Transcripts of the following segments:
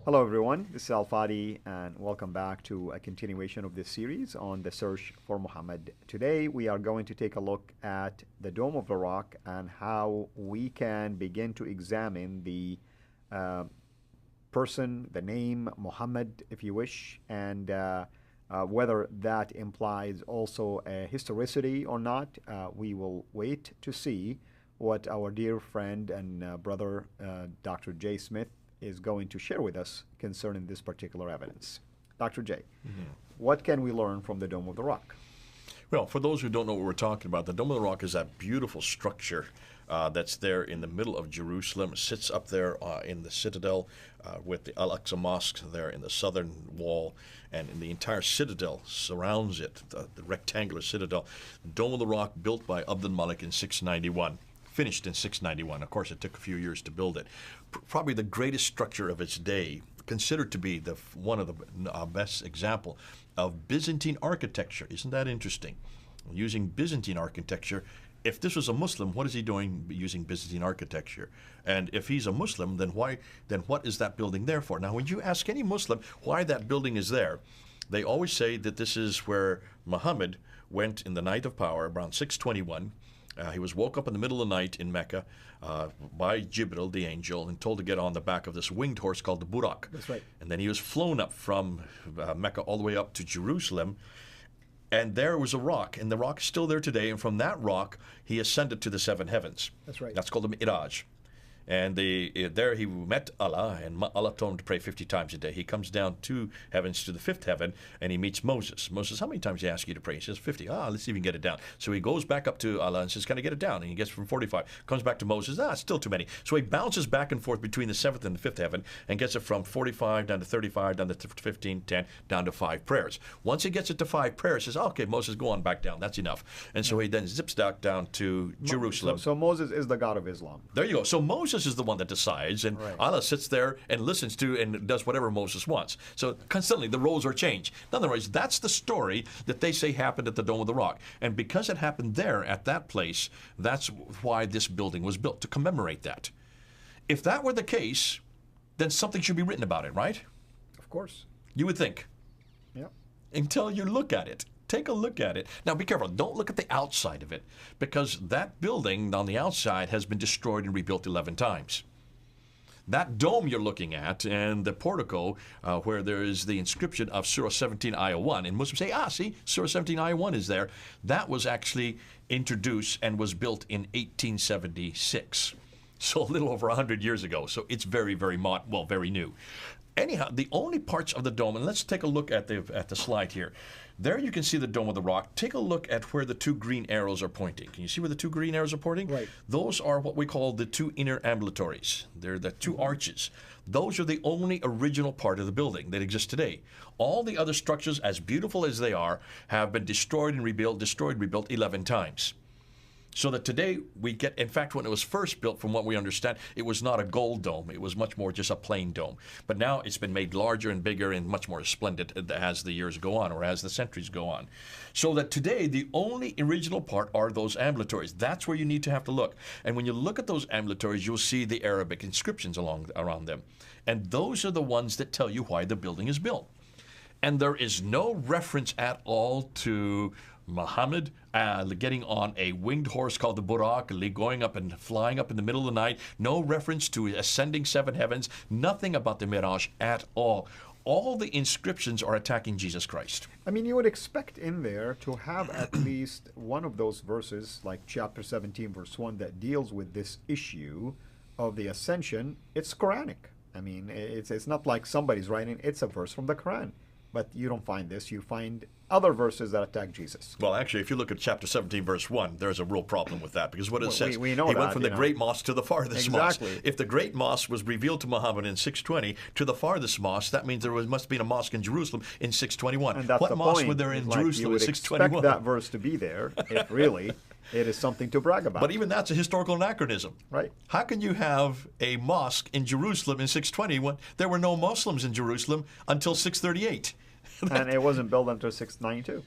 Hello, everyone. This is Al Fadi, and welcome back to a continuation of this series on the search for Muhammad. Today, we are going to take a look at the Dome of the Rock and how we can begin to examine the person, the name Muhammad, if you wish, and whether that implies also a historicity or not. We will wait to see what our dear friend and brother, Dr. Jay Smith, is going to share with us concerning this particular evidence. Dr. J, what can we learn from the Dome of the Rock? Well, for those who don't know what we're talking about, the Dome of the Rock is that beautiful structure that's there in the middle of Jerusalem. It sits up there in the citadel with the Al-Aqsa Mosque there in the southern wall, and in the entire citadel surrounds it, the rectangular citadel. Dome of the Rock built by Abd al-Malik in 691. Finished in 691. Of course, it took a few years to build it. Probably the greatest structure of its day, considered to be one of the best example of Byzantine architecture. Isn't that interesting? Using Byzantine architecture. If this was a Muslim, what is he doing using Byzantine architecture? And if he's a Muslim, then what is that building there for? Now, when you ask any Muslim why that building is there, they always say that this is where Muhammad went in the night of power around 621. He was woke up in the middle of the night in Mecca by Jibril, the angel, and told to get on the back of this winged horse called the Burak. That's right. And then he was flown up from Mecca all the way up to Jerusalem. And there was a rock, and the rock is still there today. And from that rock, he ascended to the seven heavens. That's right. That's called the Mi'raj. And there he met Allah, and Allah told him to pray 50 times a day. He comes down to heavens, to the fifth heaven, and he meets Moses. Moses, how many times did he ask you to pray? He says 50. Let's see if we can get it down. So he goes back up to Allah and says, can I get it down? And he gets from 45. Comes back to Moses. It's still too many. So he bounces back and forth between the seventh and the fifth heaven and gets it from 45 down to 35, down to 15, 10, down to 5 prayers. Once he gets it to 5 prayers, he says, okay, Moses, go on back down. That's enough. And so he then zips down to Jerusalem. So Moses is the God of Islam. There you go. So Moses is the one that decides, and Allah sits there and listens to and does whatever Moses wants. So constantly the roles are changed. In other words, that's the story that they say happened at the Dome of the Rock. And because it happened there at that place, that's why this building was built, to commemorate that. If that were the case, then something should be written about it, right? Of course. You would think. Yeah. Until you look at it. Take a look at it. Now, be careful. Don't look at the outside of it, because that building on the outside has been destroyed and rebuilt 11 times. That dome you're looking at and the portico where there is the inscription of Surah 17, Ayah 1, and Muslims say, see, Surah 17, Ayah 1 is there. That was actually introduced and was built in 1876. So a little over 100 years ago. So it's very, very very new. Anyhow, the only parts of the dome, and let's take a look at the slide here. There you can see the Dome of the Rock. Take a look at where the 2 green arrows are pointing. Can you see where the 2 green arrows are pointing? Right. Those are what we call the 2 inner ambulatories. They're the 2 arches. Those are the only original part of the building that exists today. All the other structures, as beautiful as they are, have been destroyed and rebuilt, 11 times. So that today we get, in fact, when it was first built, from what we understand, it was not a gold dome. It was much more just a plain dome. But now it's been made larger and bigger and much more splendid as the years go on, or as the centuries go on. So that today the only original part are those ambulatories. That's where you need to have to look. And when you look at those ambulatories, you'll see the Arabic inscriptions around them. And those are the ones that tell you why the building is built. And there is no reference at all to Muhammad getting on a winged horse called the Burak, going up and flying up in the middle of the night. No reference to ascending 7 heavens. Nothing about the Miraj at all. All the inscriptions are attacking Jesus Christ. I mean, you would expect in there to have at least one of those verses, like chapter 17, verse 1, that deals with this issue of the ascension. It's Quranic. I mean, it's not like somebody's writing. It's a verse from the Quran. But you don't find this. You find other verses that attack Jesus. Well, actually, if you look at chapter 17, verse 1, there's a real problem with that, because what it says, we know he that, went from the great mosque to the farthest mosque. If the great mosque was revealed to Muhammad in 620 to the farthest mosque, that means there must have been a mosque in Jerusalem in 621. And that's what the mosque point. were there in Like, Jerusalem in 621? You would expect that verse to be there if really it is something to brag about. But even that's a historical anachronism. Right. How can you have a mosque in Jerusalem in 620 when there were no Muslims in Jerusalem until 638? And it wasn't built until 692.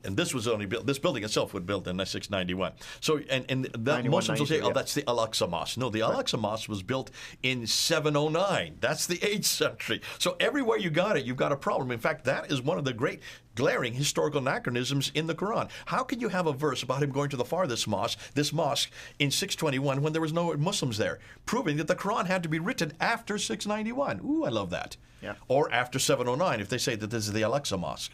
And this was only built. This building itself was built in 691. So, and that 91, Muslims will say, 92, "Oh, yeah. that's the Al-Aqsa Mosque." No, the Al-Aqsa Mosque was built in 709. That's the 8th century. So everywhere you got it, you've got a problem. In fact, that is one of the great glaring historical anachronisms in the Quran. How can you have a verse about him going to the farthest mosque, this mosque, in 621 when there was no Muslims there, proving that the Quran had to be written after 691? Ooh, I love that. Yeah. Or after 709, if they say that this is the Al-Aqsa Mosque.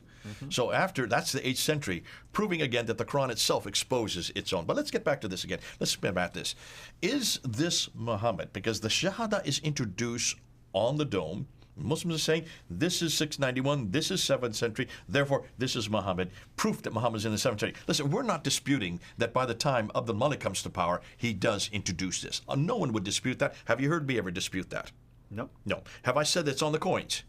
So after, that's the 8th century, proving again that the Quran itself exposes its own. But let's get back to this again. Let's spin back this. Is this Muhammad? Because the Shahada is introduced on the dome. Muslims are saying this is 691, this is 7th century, therefore this is Muhammad. Proof that Muhammad is in the 7th century. Listen, we're not disputing that by the time Abdul Malik comes to power, he does introduce this. No one would dispute that. Have you heard me ever dispute that? No. No. Have I said it's on the coins?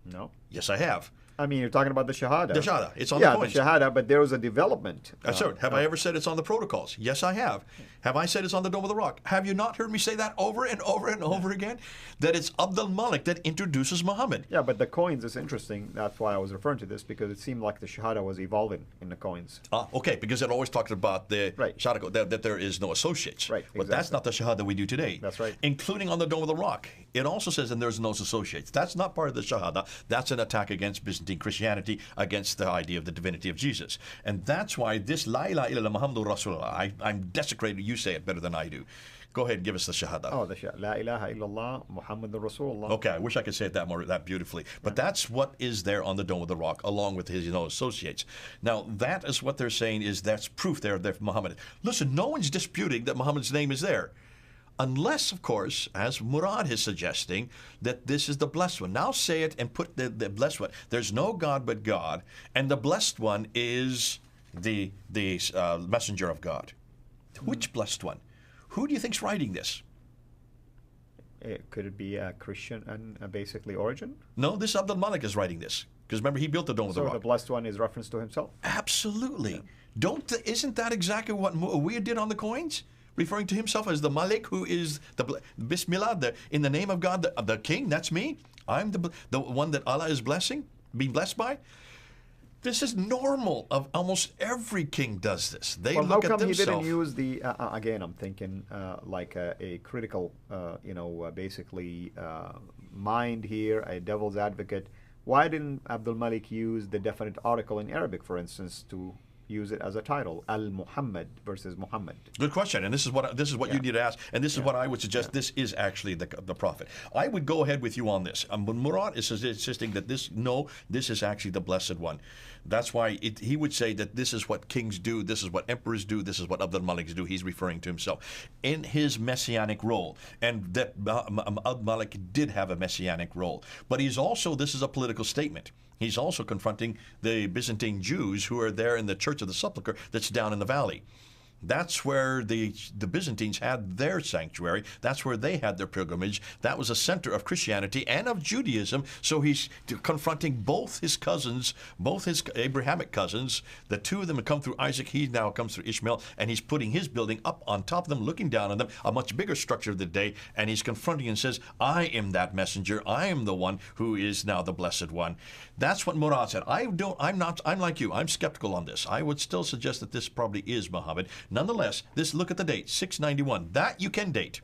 No. Yes, I have. I mean, you're talking about the Shahada. The Shahada, it's on yeah, the coins. the Shahada, but there was a development. That's right. Have I ever said it's on the protocols? Yes, I have. Have I said it's on the Dome of the Rock? Have you not heard me say that over and over and over again? That it's Abdul Malik that introduces Muhammad. Yeah, but the coins is interesting. That's why I was referring to this, because it seemed like the Shahada was evolving in the coins. Okay, because it always talked about the Right. Shahada, that there is no associates. Right, But that's exactly. not the Shahada we do today. That's right. Including on the Dome of the Rock. It also says, and there's no associates. That's not part of the Shahada. That's an attack against Byzantine Christianity, against the idea of the divinity of Jesus. And that's why this La ilaha illallah Muhammadur Rasulullah, I'm desecrated. You say it better than I do. Go ahead and give us the Shahada. Oh, the Shahada. La ilaha illallah Muhammadur Rasulullah. Okay, I wish I could say it that beautifully. But that's what is there on the Dome of the Rock, along with his associates. Now, that is what they're saying is that's proof there that Muhammad. Listen, no one's disputing that Muhammad's name is there. Unless, of course, as Murad is suggesting, that this is the blessed one. Now say it and put the blessed one. There's no God but God, and the blessed one is the messenger of God. Which blessed one? Who do you think's writing this? Could it be a Christian and basically origin? No, this Abdul Malik is writing this. Because remember, he built the Dome of the So Rock. the blessed one is reference to himself? Absolutely. Isn't that exactly what Muawiyah did on the coins? Referring to himself as the Malik, who is the Bismillah, in the name of God, the king, that's me. I'm the one that Allah is blessing, being blessed by. This is normal. Of almost every king does this. They Well, how look at come he themselves. didn't use the, again, I'm thinking like a critical, basically mind here, a devil's advocate. Why didn't Abdul Malik use the definite article in Arabic, for instance, to use it as a title, Al-Muhammad versus Muhammad? Good question, and this is what you need to ask, and this is what I would suggest. This is actually the prophet. I would go ahead with you on this. But Murad is insisting that this is actually the blessed one. That's why he would say that this is what kings do, this is what emperors do, this is what Abdul Malik do. He's referring to himself in his messianic role, and that Abdul Malik did have a messianic role. But he's also, this is a political statement. He's also confronting the Byzantine Jews who are there in the Church of the Sepulchre that's down in the valley. That's where the Byzantines had their sanctuary. That's where they had their pilgrimage. That was a center of Christianity and of Judaism. So he's confronting both his cousins, both his Abrahamic cousins. The two of them have come through Isaac. He now comes through Ishmael. And he's putting his building up on top of them, looking down on them, a much bigger structure of the day. And he's confronting and says, I am that messenger. I am the one who is now the blessed one. That's what Murad said. I'm like you. I'm skeptical on this. I would still suggest that this probably is Muhammad. Nonetheless, look at the date, 691. That you can date.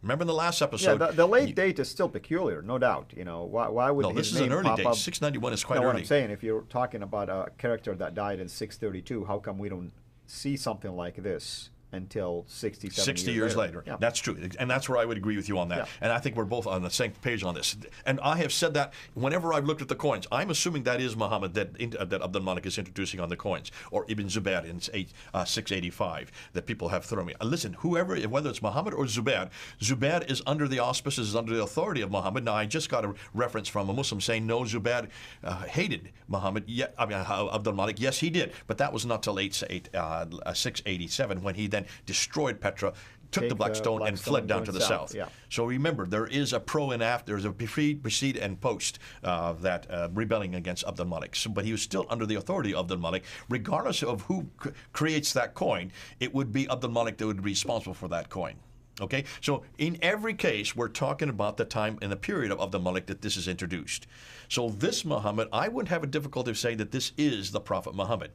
Remember in the last episode? Yeah, the late date is still peculiar, no doubt. Why would no, his this is name an early pop date. up? 691 is quite No, early. what I'm saying, if you're talking about a character that died in 632, how come we don't see something like this until 60 years later. Yeah. That's true. And that's where I would agree with you on that. Yeah. And I think we're both on the same page on this. And I have said that whenever I've looked at the coins, I'm assuming that is Muhammad that Abdul Malik is introducing on the coins, or Ibn Zubair in 685 that people have thrown me. Listen, whether it's Muhammad or Zubair, Zubair is under the auspices, under the authority of Muhammad. Now, I just got a reference from a Muslim saying, no, Zubair hated Muhammad. Abdul Malik. Yes, he did. But that was not till 687 when he then destroyed Petra, took the Black Stone, and fled down to the south. Yeah. So remember, there is a pro and after, there's a precede and post that rebelling against Abdul Malik. But he was still under the authority of Abdul Malik. Regardless of who creates that coin, it would be Abdul Malik that would be responsible for that coin. Okay, so in every case, we're talking about the time and the period of Abdul Malik that this is introduced. So this Muhammad, I wouldn't have a difficulty of saying that this is the Prophet Muhammad.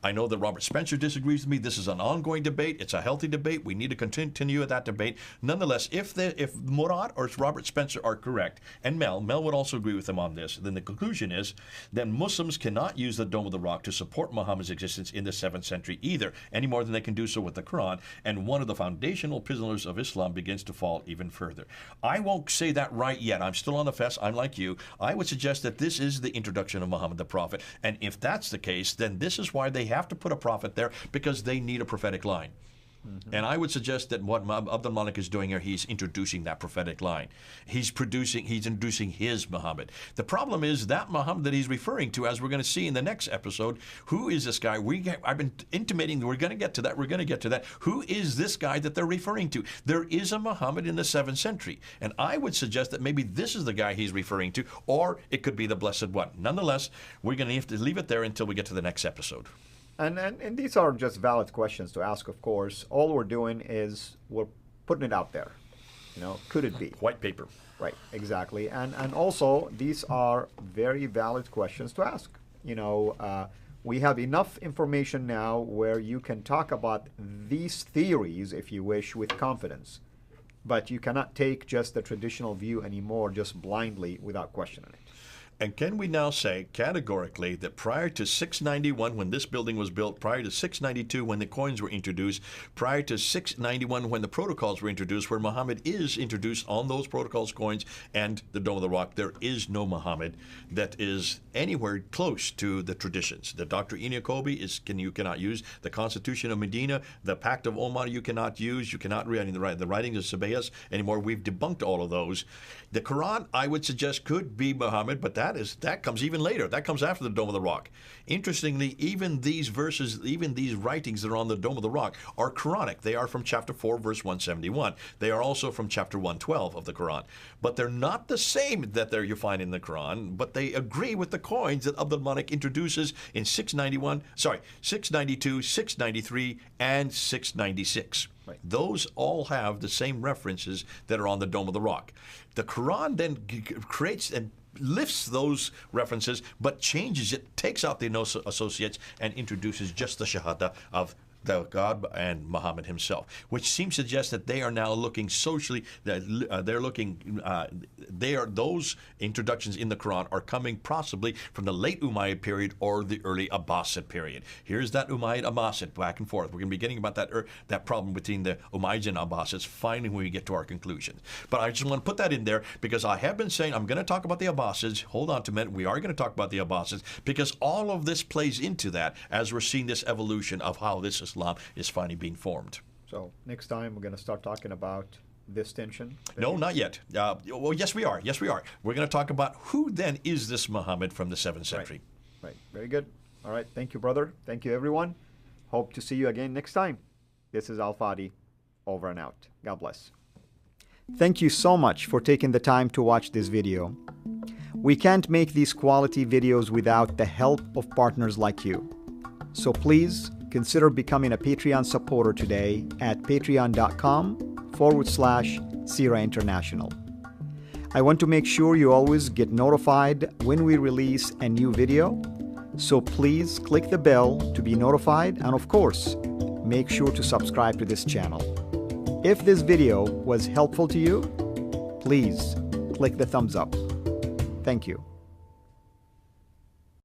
I know that Robert Spencer disagrees with me. This is an ongoing debate. It's a healthy debate. We need to continue that debate. Nonetheless, if Murad or Robert Spencer are correct, and Mel would also agree with them on this, then the conclusion is that Muslims cannot use the Dome of the Rock to support Muhammad's existence in the 7th century either, any more than they can do so with the Quran, and one of the foundational pillars of Islam begins to fall even further. I won't say that right yet. I'm still on the fence. I'm like you. I would suggest that this is the introduction of Muhammad the Prophet, and if that's the case, then this is why they have to put a prophet there, because they need a prophetic line. Mm-hmm. And I would suggest that what Abdul Malik is doing here, he's introducing that prophetic line. He's introducing his Muhammad. The problem is that Muhammad that he's referring to, as we're going to see in the next episode, who is this guy? I've been intimating we're going to get to that. We're going to get to that. Who is this guy that they're referring to? There is a Muhammad in the 7th century. And I would suggest that maybe this is the guy he's referring to, or it could be the Blessed One. Nonetheless, we're going to have to leave it there until we get to the next episode. And these are just valid questions to ask, of course. All we're doing is we're putting it out there. Could it be? White paper. Right, exactly. And also, these are very valid questions to ask. We have enough information now where you can talk about these theories, if you wish, with confidence. But you cannot take just the traditional view anymore, just blindly, without questioning it. And can we now say categorically that prior to 691, when this building was built, prior to 692, when the coins were introduced, prior to 691, when the protocols were introduced, where Muhammad is introduced on those protocols, coins, and the Dome of the Rock, there is no Muhammad that is anywhere close to the traditions. The Doctrine Jacobi you cannot use. The Constitution of Medina, the Pact of Omar, you cannot use. You cannot read the writings of Sabaeus anymore. We've debunked all of those. The Quran, I would suggest, could be Muhammad, but that comes even later. That comes after the Dome of the Rock. Interestingly, even these verses, even these writings that are on the Dome of the Rock are Quranic. They are from chapter 4, verse 171. They are also from chapter 112 of the Quran. But they're not the same that you find in the Quran, but they agree with the coins that Abdul Malik introduces in 692, 693, and 696. Right. Those all have the same references that are on the Dome of the Rock. The Quran then creates and lifts those references, but changes it, takes out the associates, and introduces just the Shahada of the God and Muhammad himself, which seems to suggest that they are now looking socially. Those introductions in the Quran are coming possibly from the late Umayyad period or the early Abbasid period. Here's that Umayyad Abbasid back and forth. We're going to be getting about that problem between the Umayyads and Abbasids finally when we get to our conclusions. But I just want to put that in there because I have been saying I'm going to talk about the Abbasids. Hold on to a minute. We are going to talk about the Abbasids because all of this plays into that as we're seeing this evolution of how this Islam is finally being formed. So next time we're going to start talking about this tension? No, not yet. Well, yes, we are. Yes, we are. We're going to talk about who then is this Muhammad from the 7th century. Right. Very good. All right. Thank you, brother. Thank you, everyone. Hope to see you again next time. This is Al Fadi. Over and out. God bless. Thank you so much for taking the time to watch this video. We can't make these quality videos without the help of partners like you. So please consider becoming a Patreon supporter today at patreon.com/Sira International. I want to make sure you always get notified when we release a new video, so please click the bell to be notified, and of course, make sure to subscribe to this channel. If this video was helpful to you, please click the thumbs up. Thank you.